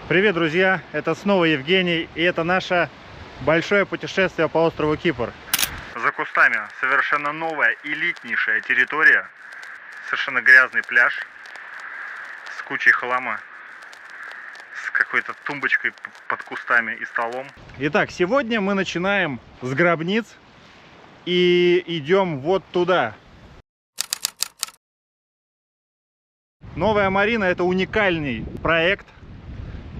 Привет, друзья! Это снова Евгений, и это наше большое путешествие по острову Кипр. За кустами совершенно новая, элитнейшая территория, совершенно грязный пляж с кучей хлама, с какой-то тумбочкой под кустами и столом. Итак, сегодня мы начинаем с гробниц и идем вот туда. Новая Марина — это уникальный проект,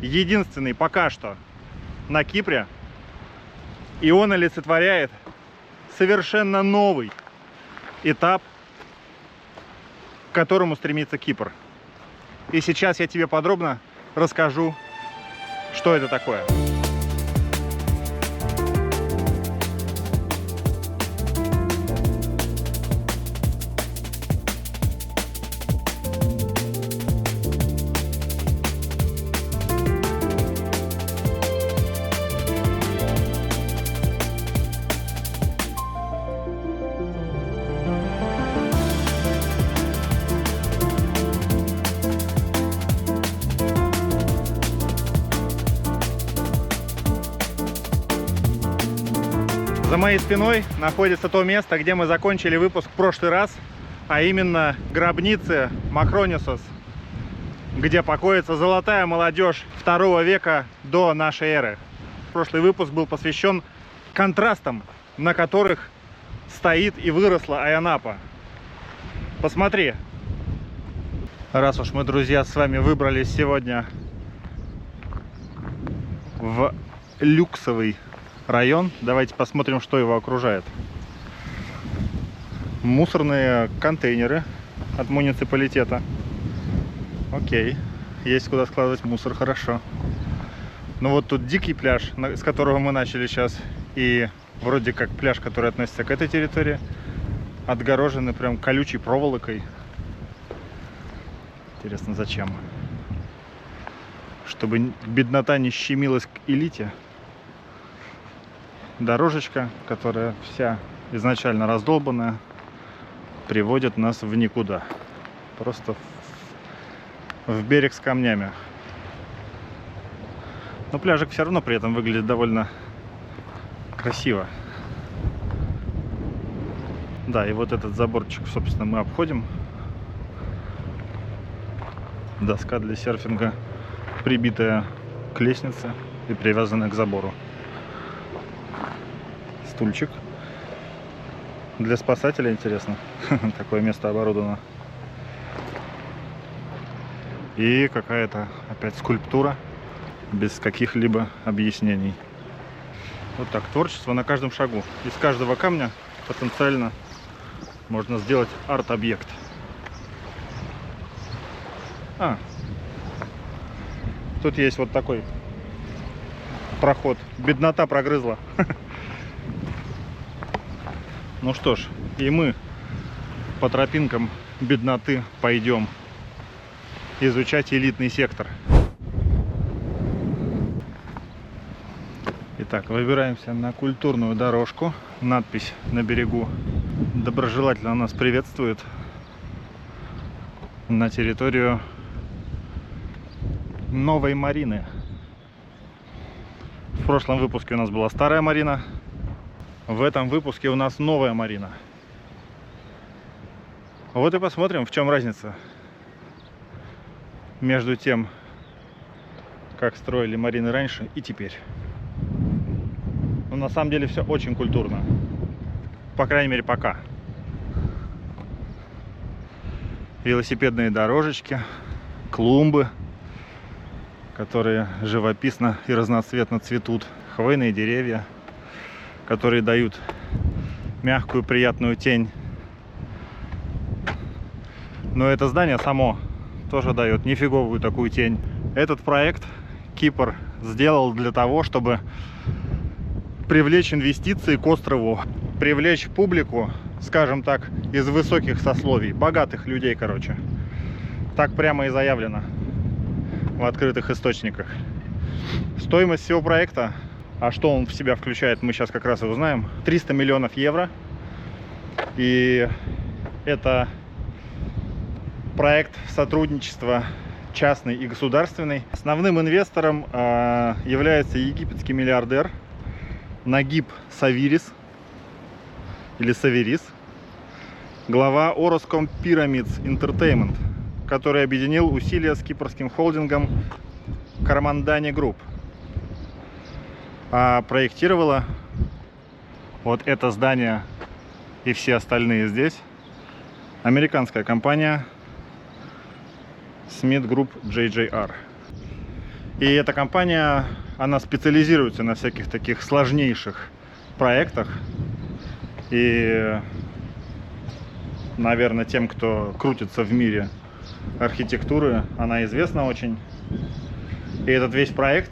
единственный пока что на Кипре, и он олицетворяет совершенно новый этап, к которому стремится Кипр. И сейчас я тебе подробно расскажу, что это такое. За моей спиной находится то место, где мы закончили выпуск в прошлый раз, а именно гробницы Махронисос, где покоится золотая молодежь 2 века до нашей эры. Прошлый выпуск был посвящен контрастам, на которых стоит и выросла Айia-Напа. Посмотри. Раз уж мы, друзья, с вами выбрались сегодня в люксовый район, давайте посмотрим, что его окружает. Мусорные контейнеры от муниципалитета. Окей, есть куда складывать мусор, хорошо. Но вот тут дикий пляж, с которого мы начали сейчас, и вроде как пляж, который относится к этой территории, отгорожены прям колючей проволокой. Интересно, зачем? Чтобы беднота не щемилась к элите. Дорожечка, которая вся изначально раздолбанная, приводит нас в никуда. Просто в берег с камнями. Но пляжик все равно при этом выглядит довольно красиво. Да, и вот этот заборчик, собственно, мы обходим. Доска для серфинга, прибитая к лестнице и привязанная к забору. Стульчик для спасателя, интересно. Такое место оборудовано. И какая-то опять скульптура без каких-либо объяснений. Вот так, творчество на каждом шагу. Из каждого камня потенциально можно сделать арт-объект. Тут есть вот такой проход. Беднота прогрызла. Ну что ж, и мы по тропинкам бедноты пойдем изучать элитный сектор. Итак, выбираемся на культурную дорожку. Надпись на берегу доброжелательно нас приветствует. На территорию Новой Марины. В прошлом выпуске у нас была старая Марина. В этом выпуске у нас новая Марина. Вот и посмотрим, в чем разница между тем, как строили Марины раньше и теперь. Но на самом деле все очень культурно. По крайней мере, пока. Велосипедные дорожечки, клумбы, которые живописно и разноцветно цветут, хвойные деревья, которые дают мягкую, приятную тень. Но это здание само тоже дает нифиговую такую тень. Этот проект Кипр сделал для того, чтобы привлечь инвестиции к острову, привлечь публику, скажем так, из высоких сословий, богатых людей, короче. Так прямо и заявлено в открытых источниках. Стоимость всего проекта, а что он в себя включает, мы сейчас как раз и узнаем, 300 миллионов евро. И это проект сотрудничества частный и государственный. Основным инвестором является египетский миллиардер Нагиб Савирис, или Саверис, глава Orascom Pyramids Entertainment, который объединил усилия с кипрским холдингом Кармандани Групп. А проектировала вот это здание и все остальные здесь американская компания Smith Group JJR. И эта компания, она специализируется на всяких таких сложнейших проектах. И, наверное, тем, кто крутится в мире архитектуры, она известна очень. И этот весь проект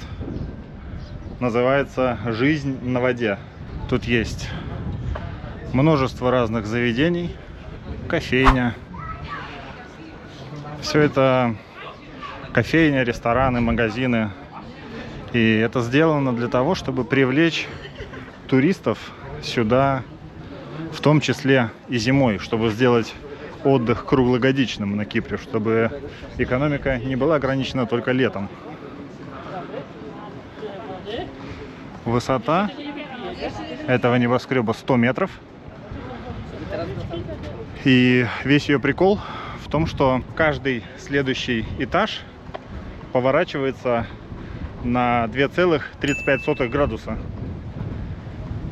называется «Жизнь на воде». Тут есть множество разных заведений, кофейня. Все это кофейня, рестораны, магазины. И это сделано для того, чтобы привлечь туристов сюда, в том числе и зимой, чтобы сделать отдых круглогодичным на Кипре, чтобы экономика не была ограничена только летом. Высота этого небоскреба 100 метров. И весь ее прикол в том, что каждый следующий этаж поворачивается на 2,35 градуса,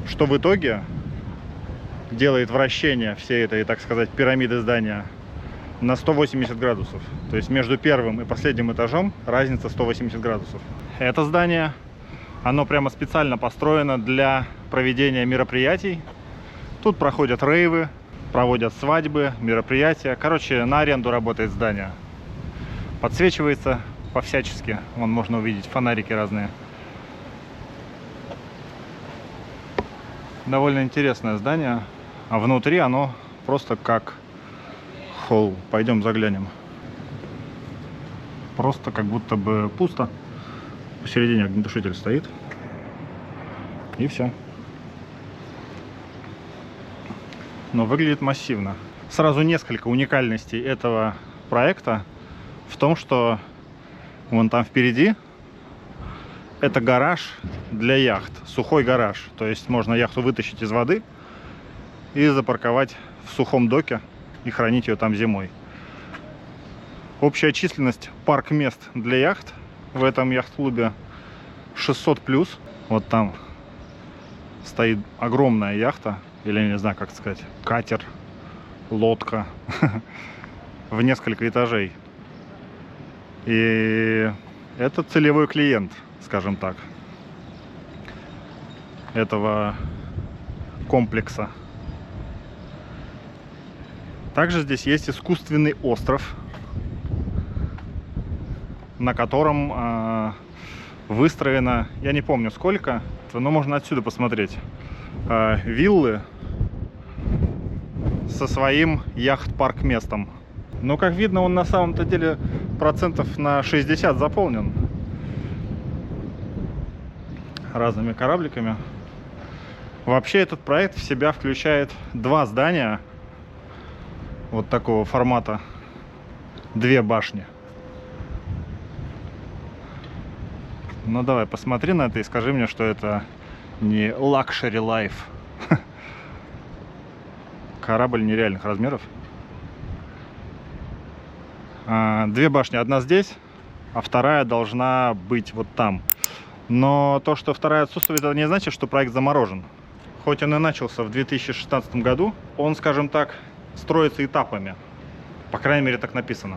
что в итоге делает вращение всей этой, так сказать, пирамиды здания на 180 градусов. То есть между первым и последним этажом разница 180 градусов. Это здание, оно прямо специально построено для проведения мероприятий. Тут проходят рейвы, проводят свадьбы, мероприятия. Короче, на аренду работает здание. Подсвечивается по-всячески. Вон можно увидеть фонарики разные. Довольно интересное здание. А внутри оно просто как холл. Пойдем заглянем. Просто как будто бы пусто. Посередине огнетушитель стоит. И все. Но выглядит массивно. Сразу несколько уникальностей этого проекта в том, что вон там впереди это гараж для яхт, сухой гараж. То есть можно яхту вытащить из воды и запарковать в сухом доке и хранить ее там зимой. Общая численность парк мест для яхт в этом яхт-клубе 600+. Вот там стоит огромная яхта, или не знаю, как сказать, катер, лодка в несколько этажей. И это целевой клиент, скажем так, этого комплекса. Также здесь есть искусственный остров, на котором выстроено, я не помню сколько, но можно отсюда посмотреть, виллы со своим яхт-парк местом. Но, как видно, он на самом-то деле процентов на 60 заполнен разными корабликами. Вообще этот проект в себя включает два здания вот такого формата, две башни. Ну давай, посмотри на это и скажи мне, что это не Luxury Life. Корабль нереальных размеров. Две башни, одна здесь, а вторая должна быть вот там. Но то, что вторая отсутствует, это не значит, что проект заморожен. Хоть он и начался в 2016 году, он, скажем так, строится этапами. По крайней мере, так написано.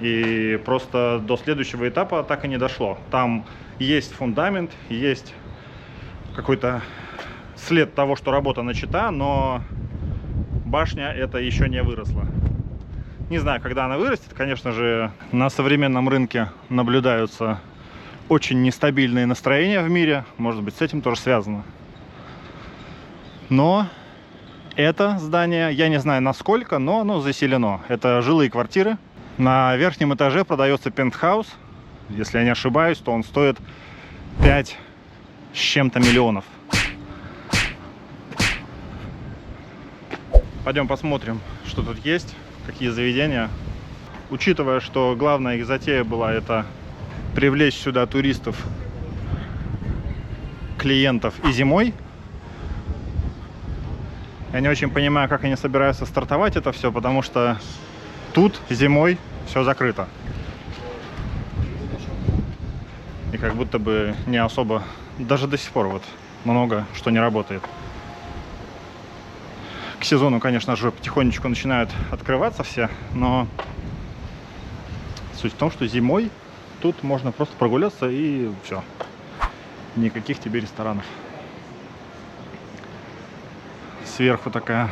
И просто до следующего этапа так и не дошло. Там есть фундамент, есть какой-то след того, что работа начата, но башня эта еще не выросла. Не знаю, когда она вырастет. Конечно же, на современном рынке наблюдаются очень нестабильные настроения в мире. Может быть, с этим тоже связано. Но это здание, я не знаю насколько, но оно заселено. Это жилые квартиры. На верхнем этаже продается пентхаус. Если я не ошибаюсь, то он стоит 5 с чем-то миллионов. Пойдем посмотрим, что тут есть, какие заведения. учитывая, что главная их затея была это привлечь сюда туристов, клиентов и зимой. Я не очень понимаю, как они собираются стартовать это все, потому что тут зимой все закрыто. И как будто бы не особо, даже до сих пор вот много что не работает. К сезону, конечно же, потихонечку начинают открываться все, но суть в том, что зимой тут можно просто прогуляться и все. Никаких тебе ресторанов. Сверху такая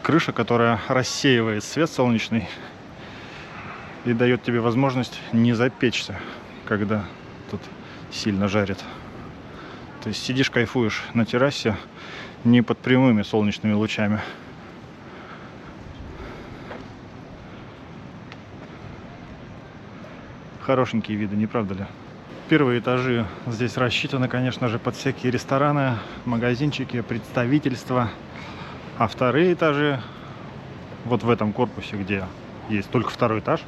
крыша, которая рассеивает свет солнечный и дает тебе возможность не запечься, когда тут сильно жарит. То есть сидишь, кайфуешь на террасе не под прямыми солнечными лучами. Хорошенькие виды, не правда ли? Первые этажи здесь рассчитаны, конечно же, под всякие рестораны, магазинчики, представительства. А вторые этажи, вот в этом корпусе, где есть только второй этаж,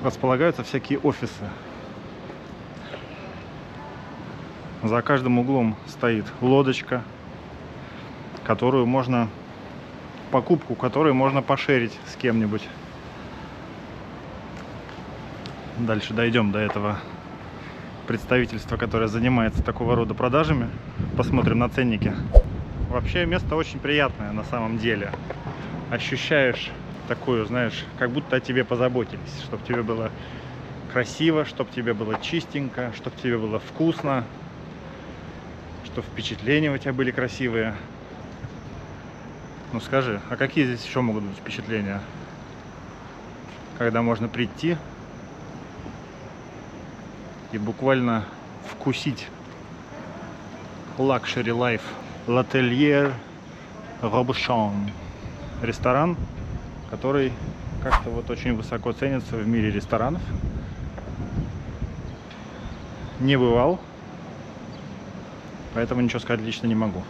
располагаются всякие офисы. За каждым углом стоит лодочка, покупку которой можно пошерить с кем-нибудь. Дальше дойдем до этого представительства, которое занимается такого рода продажами. Посмотрим на ценники. Вообще место очень приятное на самом деле. Ощущаешь такую, знаешь, как будто о тебе позаботились, чтобы тебе было красиво, чтобы тебе было чистенько, чтобы тебе было вкусно, чтобы впечатления у тебя были красивые. Ну скажи, а какие здесь еще могут быть впечатления? Когда можно прийти и буквально вкусить Luxury Life. L'Atelier Robuchon. Ресторан, который как-то вот очень высоко ценится в мире ресторанов. Не бывал, поэтому ничего сказать лично не могу.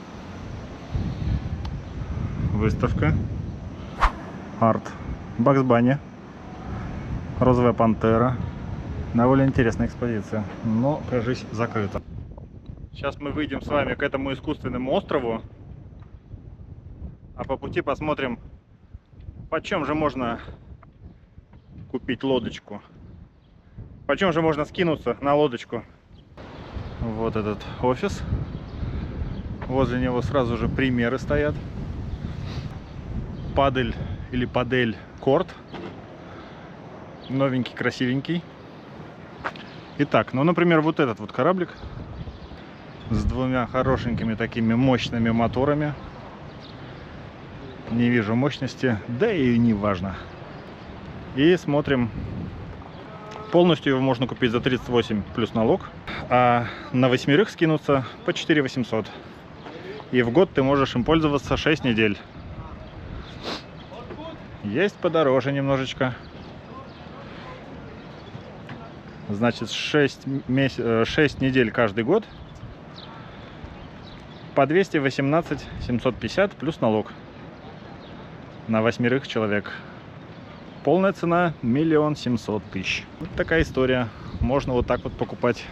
Выставка. Арт. Бакс Банни. Розовая пантера. Довольно интересная экспозиция, но, кажись, закрыта. Сейчас мы выйдем с вами к этому искусственному острову, а по пути посмотрим, почем же можно купить лодочку, почем же можно скинуться на лодочку. Вот этот офис, возле него сразу же примеры стоят. Падель или падель корт, новенький, красивенький. Итак, ну, например, вот этот вот кораблик с двумя хорошенькими такими мощными моторами. Не вижу мощности, да и не важно. И смотрим. Полностью его можно купить за 38 плюс налог, а на 8 скинуться по 4 800. И в год ты можешь им пользоваться 6 недель. Есть подороже немножечко. Значит, 6 недель каждый год по 218 750 плюс налог на 8 человек. Полная цена 1 700 000. Вот такая история. Можно вот так вот покупать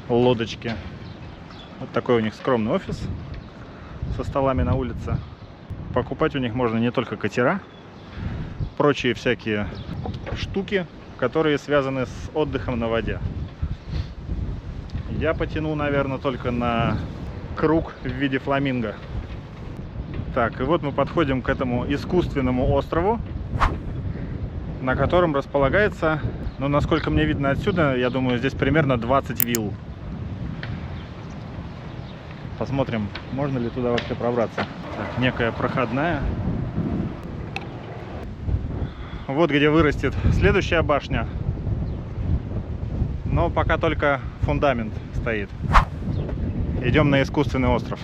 лодочки. Вот такой у них скромный офис со столами на улице. Покупать у них можно не только катера, прочие всякие штуки, которые связаны с отдыхом на воде. Я потяну, наверное, только на круг в виде фламинго. Так, и вот мы подходим к этому искусственному острову, на котором располагается, ну, насколько мне видно отсюда, я думаю, здесь примерно 20 вилл. Посмотрим, можно ли туда вообще пробраться. Так, некая проходная. Вот где вырастет следующая башня. Но пока только фундамент стоит. Идем на искусственный остров.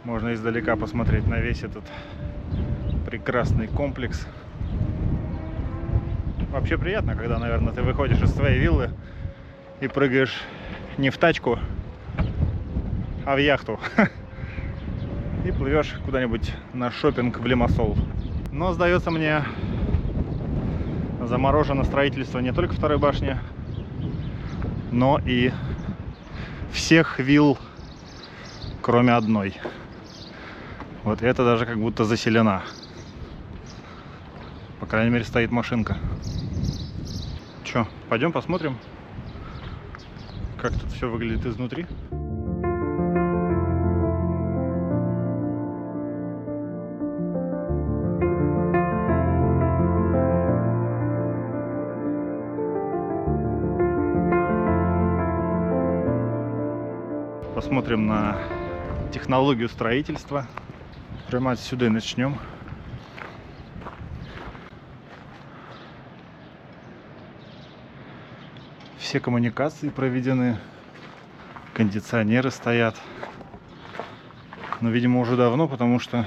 Можно издалека посмотреть на весь этот прекрасный комплекс. Вообще приятно, когда, наверное, ты выходишь из своей виллы и прыгаешь не в тачку, а в яхту. И плывешь куда-нибудь на шопинг в Лимассол. Но, сдается мне, заморожено строительство не только второй башни, но и всех вилл, кроме одной. Вот это даже как будто заселена. По крайней мере, стоит машинка. Чё, пойдем посмотрим, как тут все выглядит изнутри. Посмотрим на технологию строительства. Прямо отсюда и начнем. Все коммуникации проведены, кондиционеры стоят. Но, видимо, уже давно, потому что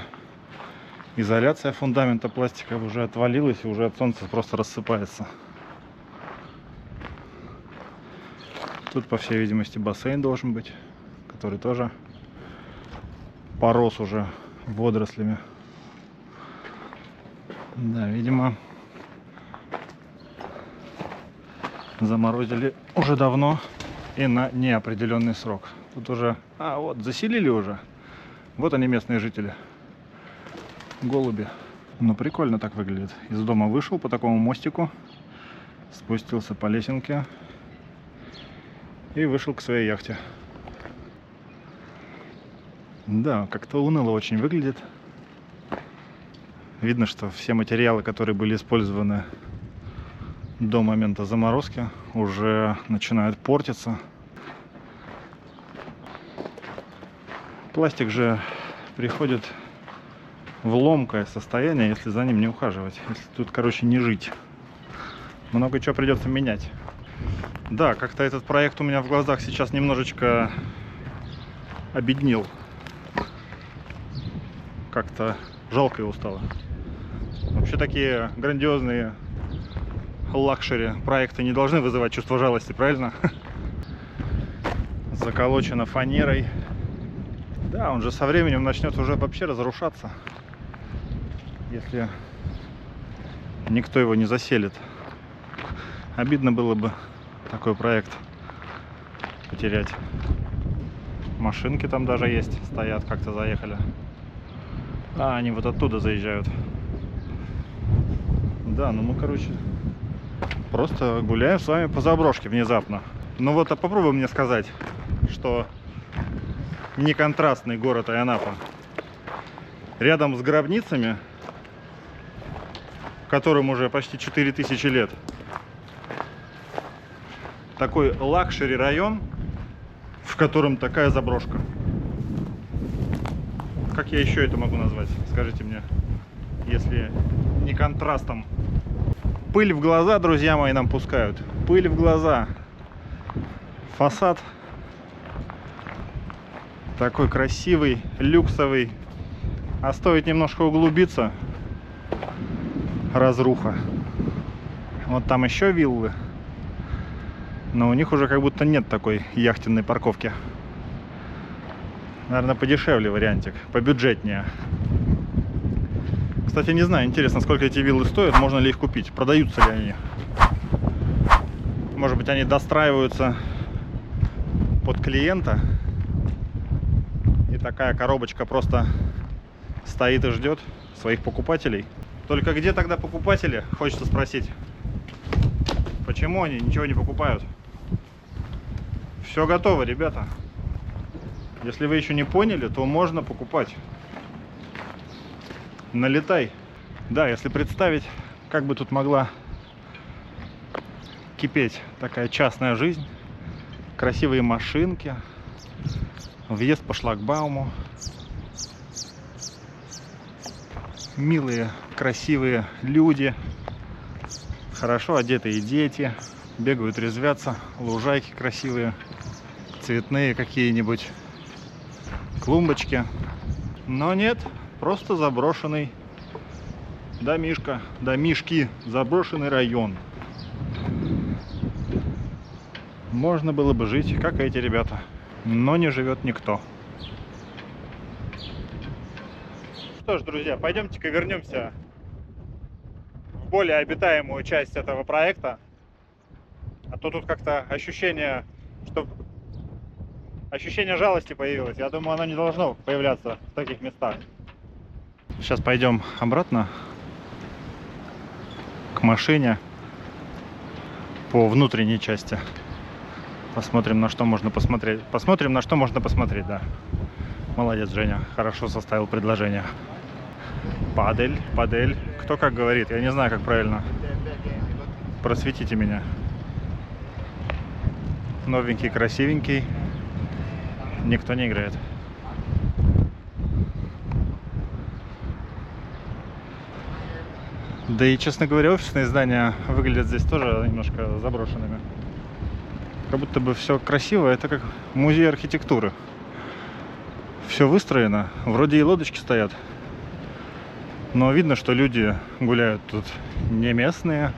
изоляция фундамента пластика уже отвалилась и уже от солнца просто рассыпается. Тут, по всей видимости, бассейн должен быть, который тоже порос уже водорослями. Да, видимо, заморозили уже давно и на неопределенный срок. Тут уже, вот, заселили уже. Вот они, местные жители. Голуби. Ну, прикольно так выглядит. Из дома вышел по такому мостику, спустился по лесенке и вышел к своей яхте. Да, как-то уныло очень выглядит. Видно, что все материалы, которые были использованы до момента заморозки, уже начинают портиться. Пластик же приходит в ломкое состояние, если за ним не ухаживать. Если тут, короче, не жить. Много чего придется менять. Да, как-то этот проект у меня в глазах сейчас немножечко обеднел. Как-то жалко его стало. Вообще такие грандиозные лакшери проекты не должны вызывать чувство жалости, правильно? Заколочено фанерой. Да, он же со временем начнет уже вообще разрушаться, если никто его не заселит. Обидно было бы такой проект потерять. Машинки там даже есть, стоят, как-то заехали. Они вот оттуда заезжают. Да, ну мы, короче, просто гуляем с вами по заброшке внезапно. Ну вот, попробуй мне сказать, что не контрастный город Айанапа. Рядом с гробницами, которым уже почти 4000 лет. Такой лакшери район, в котором такая заброшка. Как я еще это могу назвать? Скажите мне, если не контрастом. Пыль в глаза, друзья мои, нам пускают. Пыль в глаза. Фасад такой красивый, люксовый. А стоит немножко углубиться, разруха. Вот там еще виллы. Но у них уже как будто нет такой яхтенной парковки. Наверное, подешевле вариантик, побюджетнее. Кстати, не знаю, интересно, сколько эти виллы стоят, можно ли их купить, продаются ли они. Может быть, они достраиваются под клиента, и такая коробочка просто стоит и ждет своих покупателей. Только где тогда покупатели, хочется спросить. Почему они ничего не покупают? Все готово, ребята. Если вы еще не поняли, то можно покупать. Налетай. Да, если представить, как бы тут могла кипеть такая частная жизнь. Красивые машинки. Въезд по шлагбауму. Милые, красивые люди. Хорошо одетые дети. Бегают, резвятся. Лужайки красивые. Цветные какие-нибудь. Клумбочки. Но нет. Просто заброшенный домишко, домишки, заброшенный район. Можно было бы жить, как эти ребята, но не живет никто. Что ж, друзья, пойдемте-ка вернемся более обитаемую часть этого проекта. А то тут как-то ощущение, что ощущение жалости появилось. Я думаю, оно не должно появляться в таких местах. Сейчас пойдем обратно к машине по внутренней части. Посмотрим, на что можно посмотреть. Посмотрим, на что можно посмотреть, да. Молодец, Женя. Хорошо составил предложение. Падель, падель. Кто как говорит? Я не знаю, как правильно. Просветите меня. Новенький, красивенький. Никто не играет. Да и, честно говоря, офисные здания выглядят здесь тоже немножко заброшенными. Как будто бы все красиво. Это как музей архитектуры. Все выстроено. Вроде и лодочки стоят. Но видно, что люди гуляют тут не местные.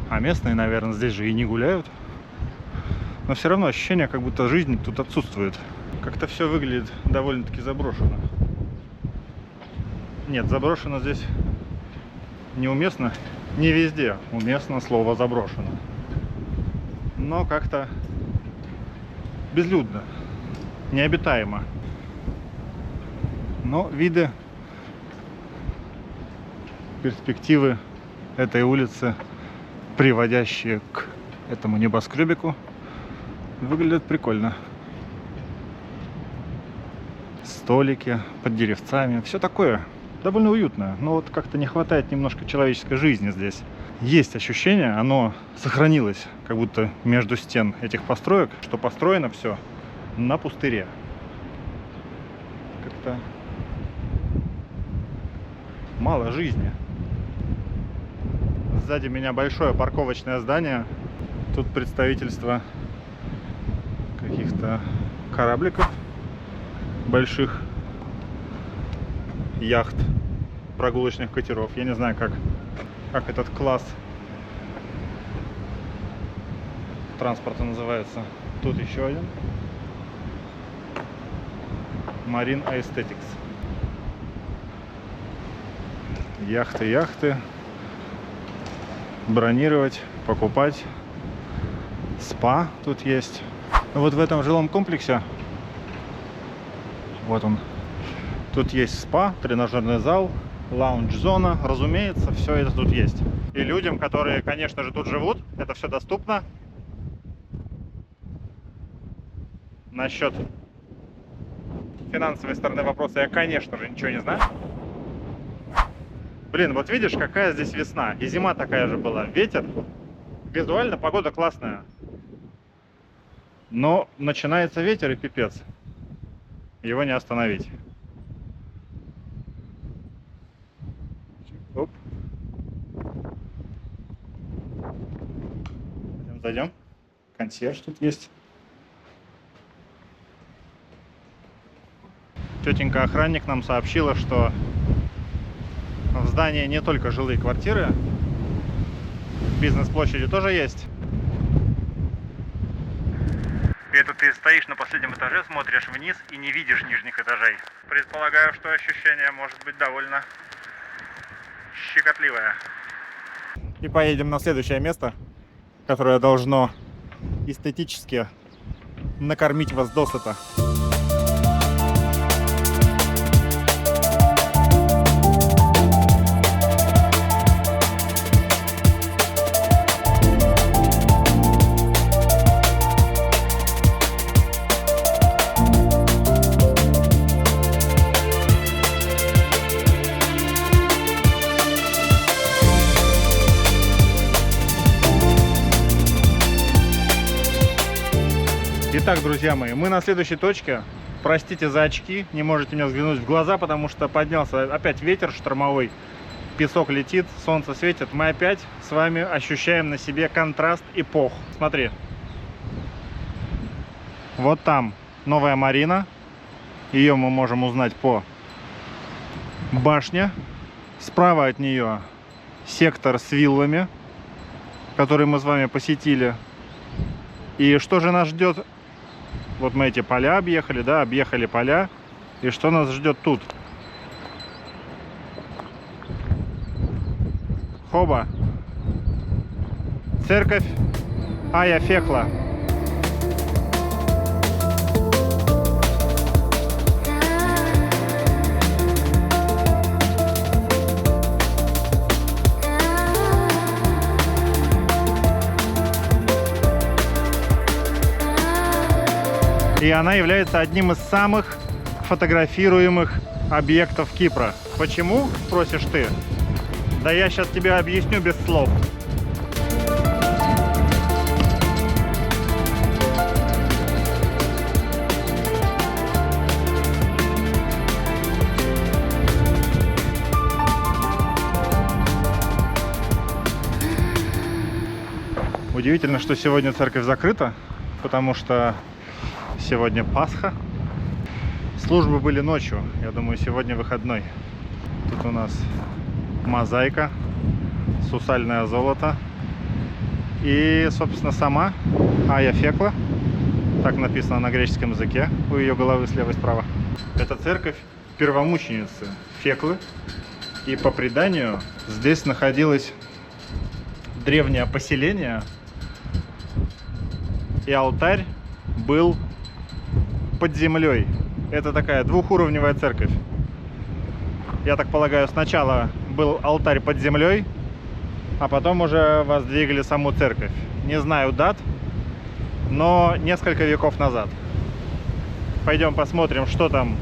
А местные, наверное, здесь же и не гуляют. Но все равно ощущение, как будто жизнь тут отсутствует. Как-то все выглядит довольно-таки заброшено. Нет, заброшено здесь неуместно. Не везде уместно слово заброшено. Но как-то безлюдно, необитаемо. Но виды, перспективы этой улицы, приводящие к этому небоскребику, выглядят прикольно. Столики под деревцами, все такое довольно уютно. Но вот как-то не хватает немножко человеческой жизни здесь. Есть ощущение, оно сохранилось как будто между стен этих построек, что построено все на пустыре. Как-то мало жизни. Сзади меня большое парковочное здание. Тут представительство каких-то корабликов, больших яхт, прогулочных катеров. Я не знаю, как этот класс транспорта называется. Тут еще один. Marine Aesthetics. Яхты. Бронировать, покупать. Спа тут есть. Вот в этом жилом комплексе, вот он, тут есть спа, тренажерный зал, лаунж-зона, разумеется, все это тут есть. И людям, которые, конечно же, тут живут, это все доступно. Насчет финансовой стороны вопроса я, конечно же, ничего не знаю. Блин, вот видишь, какая здесь весна. И зима такая же была. Ветер. Визуально погода классная. Но начинается ветер и пипец. Его не остановить. Оп. Зайдем. Консьерж тут есть. Тетенька-охранник нам сообщила, что в здании не только жилые квартиры, бизнес-площади тоже есть. Это ты стоишь на последнем этаже, смотришь вниз и не видишь нижних этажей. Предполагаю, что ощущение может быть довольно щекотливое. И поедем на следующее место, которое должно эстетически накормить вас досыта. Итак, друзья мои, мы на следующей точке. Простите за очки, не можете мне взглянуть в глаза, потому что поднялся опять ветер штормовой. Песок летит, солнце светит. Мы опять с вами ощущаем на себе контраст эпох. Смотри. Вот там новая марина. Ее мы можем узнать по башне. Справа от нее сектор с виллами, который мы с вами посетили. И что же нас ждет? Вот мы эти поля объехали, да, объехали поля. И что нас ждет тут? Хоба. Церковь Ая Фекла. И она является одним из самых фотографируемых объектов Кипра. Почему, спросишь ты? Да я сейчас тебе объясню без слов. Удивительно, что сегодня церковь закрыта, потому что сегодня Пасха. Службы были ночью. Я думаю, сегодня выходной. Тут у нас мозаика, сусальное золото. И, собственно, сама Ая Фекла. Так написано на греческом языке. У ее головы слева и справа. Это церковь первомученицы Феклы. И по преданию здесь находилось древнее поселение. И алтарь был под землей. Это такая двухуровневая церковь. Я так полагаю, сначала был алтарь под землей, а потом уже воздвигли саму церковь. Не знаю дат, но несколько веков назад. Пойдем посмотрим, что там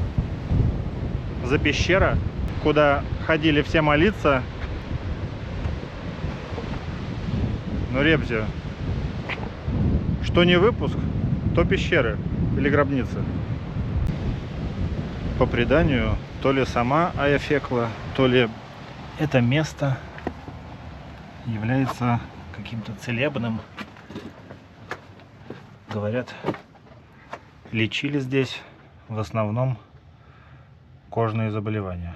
за пещера, куда ходили все молиться. Ну, Ребзя, что не выпуск, то пещеры или гробницы. По преданию, то ли сама Ая Фекла, то ли это место является каким-то целебным. Говорят, лечили здесь в основном кожные заболевания.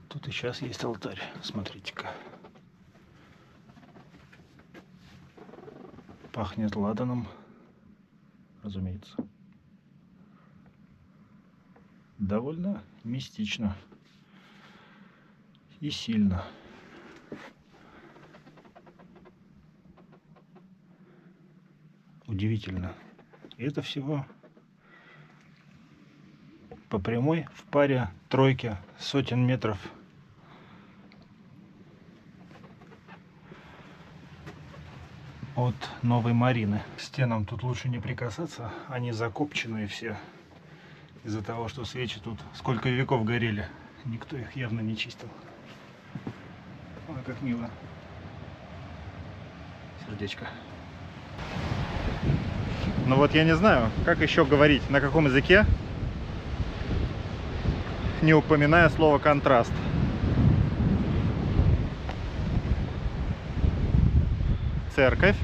Тут и сейчас есть алтарь, смотрите-ка. Пахнет ладаном, разумеется. Довольно мистично и сильно. Удивительно. И это всего по прямой в паре тройки сотен метров. От Новой Марины. К стенам тут лучше не прикасаться, они закопченные все. Из-за того, что свечи тут сколько веков горели. Никто их явно не чистил. Ой, как мило. Сердечко. Ну вот я не знаю, как еще говорить, на каком языке, не упоминая слово контраст. Церковь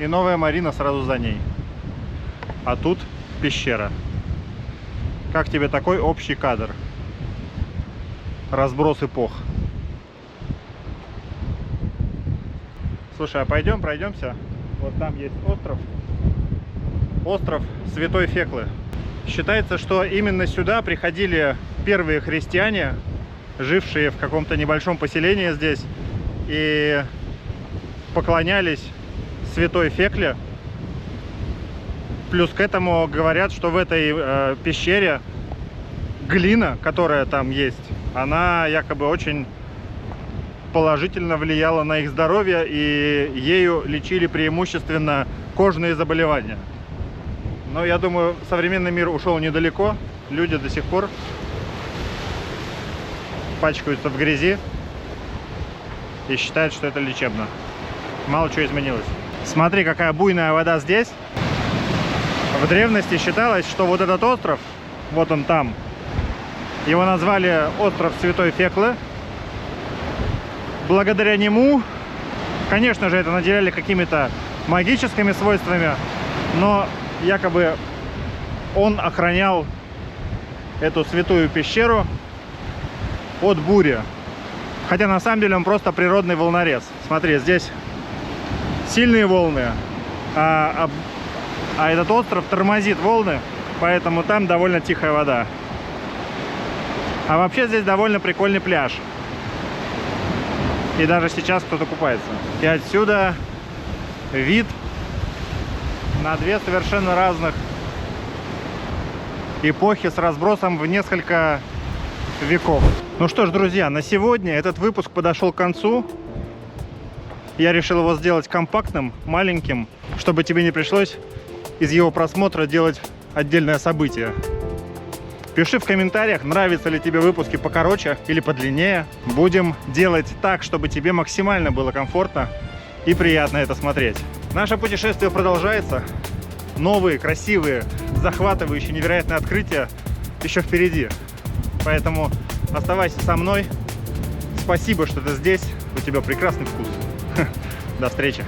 и Новая Марина сразу за ней, а тут пещера. Как тебе такой общий кадр? Разброс эпох. Слушай, а пойдем пройдемся. Вот там есть остров. Остров Святой Феклы. Считается, что именно сюда приходили первые христиане, жившие в каком-то небольшом поселении здесь, и поклонялись Святой Фекле. Плюс к этому говорят, что в этой пещере глина, которая там есть, она якобы очень положительно влияла на их здоровье, и ею лечили преимущественно кожные заболевания. Но я думаю, современный мир ушел недалеко. Люди до сих пор пачкаются в грязи и считают, что это лечебно. Мало чего изменилось. Смотри, какая буйная вода здесь. В древности считалось, что вот этот остров, вот он там, его назвали остров Святой Феклы. Благодаря нему, конечно же, это наделяли какими-то магическими свойствами, но якобы он охранял эту святую пещеру от бури. Хотя на самом деле он просто природный волнорез. Смотри, здесь сильные волны, а этот остров тормозит волны, поэтому там довольно тихая вода. А вообще здесь довольно прикольный пляж. И даже сейчас кто-то купается. И отсюда вид на две совершенно разных эпохи с разбросом в несколько веков. Ну что ж, друзья, на сегодня этот выпуск подошел к концу. Я решил его сделать компактным, маленьким, чтобы тебе не пришлось из его просмотра делать отдельное событие. Пиши в комментариях, нравятся ли тебе выпуски покороче или подлиннее. Будем делать так, чтобы тебе максимально было комфортно и приятно это смотреть. Наше путешествие продолжается. Новые, красивые, захватывающие, невероятные открытия еще впереди. Поэтому оставайся со мной. Спасибо, что ты здесь. У тебя прекрасный вкус. До встречи.